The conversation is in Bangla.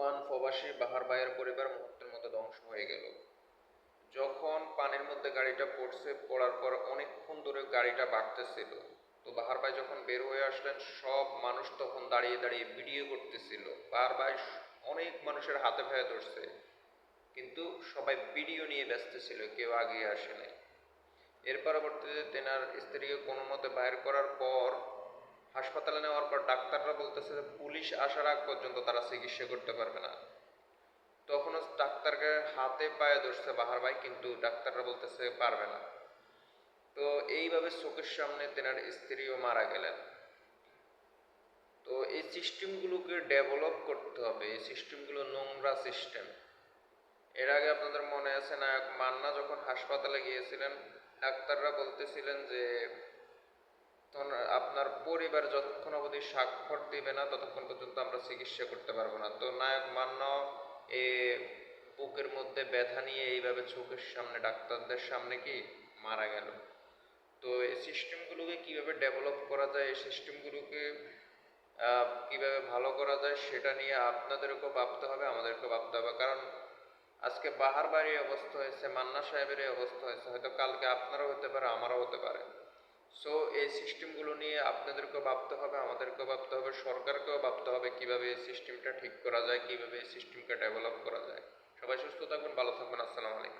ওমান প্রবাসী বাহার ভাইয়ের পরিবার মুহূর্তের মতো ধ্বংস হয়ে গেল। যখন পানির মধ্যে গাড়িটা পড়ার পর অনেকক্ষণ ধরে গাড়িটা বাড়তেছিল। তো বাহার ভাই যখন বের হয়ে আসলেন, সব মানুষ তখন দাঁড়িয়ে দাঁড়িয়ে ভিডিও করতেছিল। বাহার ভাই অনেক মানুষের হাতে পায়ে ধরছে, কিন্তু সবাই ভিডিও নিয়ে ব্যস্ত ছিল, কেউ আগিয়ে আসে নাই। এর পরবর্তীতে তেনার স্ত্রীকে কোনো মতে বাইর করার পর হাসপাতালে নেওয়ার পর ডাক্তাররা বলতেছে যে পুলিশ আসার আগ পর্যন্ত তারা চিকিৎসা করতে পারবে না। তখনও ডাক্তারকে হাতে পায়ে ধরছে বাহার ভাই, কিন্তু ডাক্তাররা বলতেছে পারবে না। তো এইভাবে চোখের সামনে তেনার স্ত্রীও মারা গেলেন। তো এই সিস্টেমগুলোকে ডেভেলপ করতে হবে। এই সিস্টেমগুলো নোংরা সিস্টেম। এর আগে আপনাদের মনে আছে নায়ক মান্না যখন হাসপাতালে গিয়েছিলেন, ডাক্তাররা বলতেছিলেন যে আপনার পরিবার যতক্ষণ অবধি স্বাক্ষর দিবে না ততক্ষণ পর্যন্ত আমরা চিকিৎসা করতে পারবো না। তো নায়ক মান্না এ বুকের মধ্যে ব্যথা নিয়ে এইভাবে চোখের সামনে ডাক্তারদের সামনে কি মারা গেল। তো এই সিস্টেমগুলোকে কিভাবে ডেভেলপ করা যায়, এই সিস্টেমগুলোকে কিভাবে ভালো করা যায়, সেটা নিয়ে আপনাদেরকেও ভাবতে হবে, আমাদেরকেও ভাবতে হবে। কারণ আজকে বাহার বাড়ির অবস্থা হয়েছে, মান্না সাহেবের এই অবস্থা হয়েছে, হয়তো কালকে আপনারও হতে পারে, আমারও হতে পারে। সো এই সিস্টেমগুলো নিয়ে আপনাদেরকেও ভাবতে হবে, আমাদেরকেও ভাবতে হবে, সরকারকেও ভাবতে হবে কিভাবে এই সিস্টেমটা ঠিক করা যায়, কিভাবে এই সিস্টেমকে ডেভেলপ করা যায়। সবাই সুস্থ থাকবেন, ভালো থাকবেন। আসসালামু আলাইকুম।